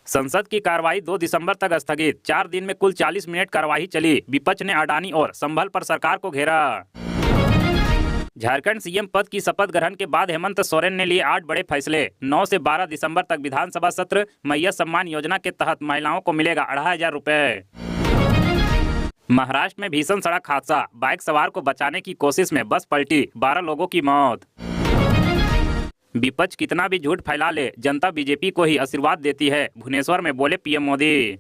संसद की कार्रवाई 2 दिसंबर तक स्थगित। 4 दिन में कुल 40 मिनट कार्रवाई चली। विपक्ष ने अडानी और संभल पर सरकार को घेरा। झारखंड सीएम पद की शपथ ग्रहण के बाद हेमंत सोरेन ने लिए 8 बड़े फैसले। 9 से 12 दिसंबर तक विधानसभा सत्र। मैया सम्मान योजना के तहत महिलाओं को मिलेगा 2500 रुपए। महाराष्ट्र में भीषण सड़क हादसा। बाइक सवार को बचाने की कोशिश में बस पलटी, 12 लोगों की मौत। विपक्ष कितना भी झूठ फैला ले, जनता बीजेपी को ही आशीर्वाद देती है, भुवनेश्वर में बोले पीएम मोदी।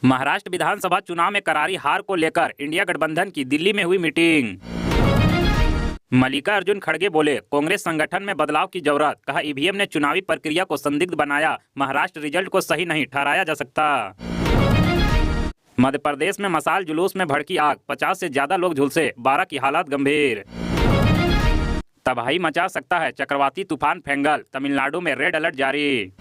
महाराष्ट्र विधानसभा चुनाव में करारी हार को लेकर इंडिया गठबंधन की दिल्ली में हुई मीटिंग। मल्लिकार्जुन खड़गे बोले कांग्रेस संगठन में बदलाव की जरूरत। कहा ईवीएम ने चुनावी प्रक्रिया को संदिग्ध बनाया, महाराष्ट्र रिजल्ट को सही नहीं ठहराया जा सकता। मध्य प्रदेश में मशाल जुलूस में भड़की आग, 50 से ज्यादा लोग झुलसे, 12 की हालत गंभीर। तबाही मचा सकता है चक्रवाती तूफान फेंगल, तमिलनाडु में रेड अलर्ट जारी।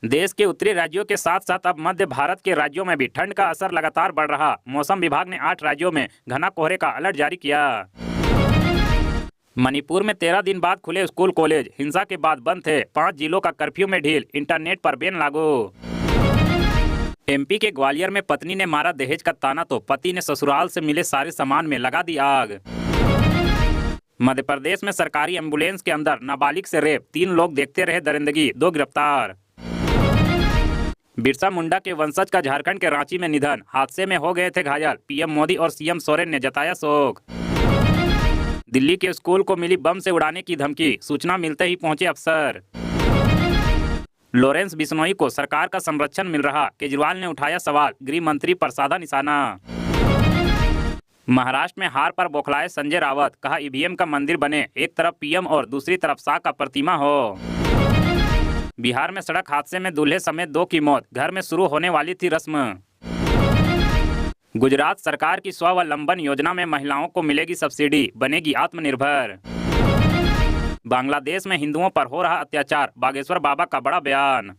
देश के उत्तरी राज्यों के साथ साथ अब मध्य भारत के राज्यों में भी ठंड का असर लगातार बढ़ रहा। मौसम विभाग ने 8 राज्यों में घना कोहरे का अलर्ट जारी किया। मणिपुर में 13 दिन बाद खुले स्कूल कॉलेज, हिंसा के बाद बंद थे। 5 जिलों का कर्फ्यू में ढील, इंटरनेट पर बैन लागू। एमपी के ग्वालियर में पत्नी ने मारा दहेज का ताना तो पति ने ससुराल से मिले सारे सामान में लगा दी आग। मध्य प्रदेश में सरकारी एम्बुलेंस के अंदर नाबालिग से रेप, 3 लोग देखते रहे दरिंदगी, 2 गिरफ्तार। बिरसा मुंडा के वंशज का झारखंड के रांची में निधन, हादसे में हो गए थे घायल। पीएम मोदी और सीएम सोरेन ने जताया शोक। दिल्ली के स्कूल को मिली बम से उड़ाने की धमकी, सूचना मिलते ही पहुंचे अफसर। लॉरेंस बिश्नोई को सरकार का संरक्षण मिल रहा, केजरीवाल ने उठाया सवाल, गृह मंत्री पर साधा निशाना। महाराष्ट्र में हार पर बौखलाए संजय रावत, कहा ईवीएम का मंदिर बने, एक तरफ पीएम और दूसरी तरफ शाह का प्रतिमा हो। बिहार में सड़क हादसे में दूल्हे समेत 2 की मौत, घर में शुरू होने वाली थी रस्म। गुजरात सरकार की स्वावलंबन योजना में महिलाओं को मिलेगी सब्सिडी, बनेगी आत्मनिर्भर। बांग्लादेश में हिंदुओं पर हो रहा अत्याचार, बागेश्वर बाबा का बड़ा बयान।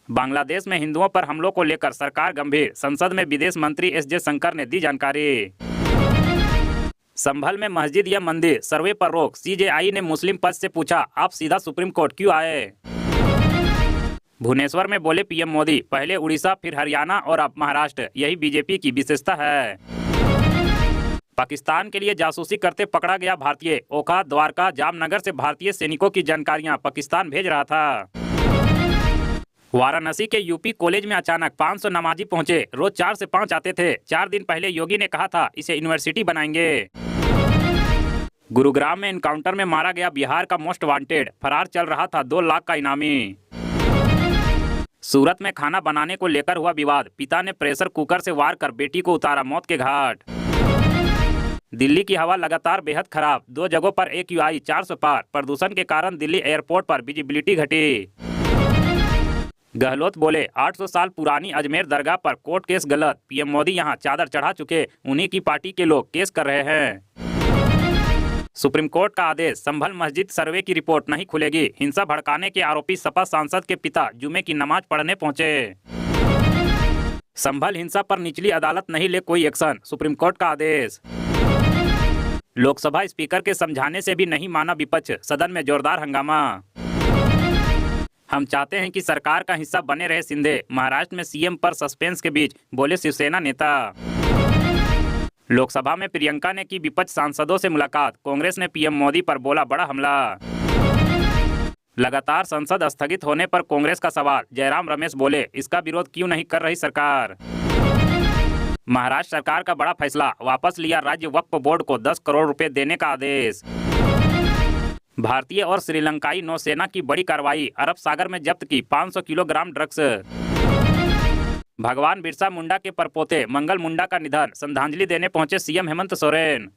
बांग्लादेश में हिंदुओं पर हमलों को लेकर सरकार गंभीर, संसद में विदेश मंत्री एस जयशंकर ने दी जानकारी। संभल में मस्जिद या मंदिर सर्वे पर रोक, सीजेआई ने मुस्लिम पक्ष से पूछा आप सीधा सुप्रीम कोर्ट क्यों आए। भुवनेश्वर में बोले पीएम मोदी, पहले उड़ीसा फिर हरियाणा और अब महाराष्ट्र, यही बीजेपी की विशेषता है। पाकिस्तान के लिए जासूसी करते पकड़ा गया भारतीय, ओखा, द्वारका, जामनगर से भारतीय सैनिकों की जानकारियां पाकिस्तान भेज रहा था। वाराणसी के यूपी कॉलेज में अचानक 500 नमाजी पहुंचे, रोज 4 से 5 आते थे। 4 दिन पहले योगी ने कहा था इसे यूनिवर्सिटी बनाएंगे। गुरुग्राम में एनकाउंटर में मारा गया बिहार का मोस्ट वांटेड, फरार चल रहा था 2 लाख का इनामी। सूरत में खाना बनाने को लेकर हुआ विवाद, पिता ने प्रेशर कुकर से वार कर बेटी को उतारा मौत के घाट। दिल्ली की हवा लगातार बेहद खराब, 2 जगहों पर AQI 400 पार, प्रदूषण के कारण दिल्ली एयरपोर्ट पर विजिबिलिटी घटी। गहलोत बोले 800 साल पुरानी अजमेर दरगाह पर कोर्ट केस गलत, पीएम मोदी यहां चादर चढ़ा चुके, उन्हीं की पार्टी के लोग केस कर रहे हैं। सुप्रीम कोर्ट का आदेश, संभल मस्जिद सर्वे की रिपोर्ट नहीं खुलेगी, हिंसा भड़काने के आरोपी सपा सांसद के पिता जुमे की नमाज पढ़ने पहुंचे। संभल हिंसा पर निचली अदालत नहीं ले कोई एक्शन, सुप्रीम कोर्ट का आदेश। लोकसभा स्पीकर के समझाने से भी नहीं माना विपक्ष, सदन में जोरदार हंगामा। हम चाहते हैं कि सरकार का हिस्सा बने रहे शिंदे, महाराष्ट्र में सीएम पर सस्पेंस के बीच बोले शिवसेना नेता। लोकसभा में प्रियंका ने की विपक्ष सांसदों से मुलाकात, कांग्रेस ने पीएम मोदी पर बोला बड़ा हमला। लगातार संसद स्थगित होने पर कांग्रेस का सवाल, जयराम रमेश बोले इसका विरोध क्यों नहीं कर रही सरकार। महाराष्ट्र सरकार का बड़ा फैसला, वापस लिया राज्य वक्फ बोर्ड को 10 करोड़ रुपए देने का आदेश। भारतीय और श्रीलंकाई नौसेना की बड़ी कार्रवाई, अरब सागर में जब्त की 500 किलोग्राम ड्रग्स। भगवान बिरसा मुंडा के परपोते मंगल मुंडा का निधन, श्रद्धांजलि देने पहुंचे सीएम हेमंत सोरेन।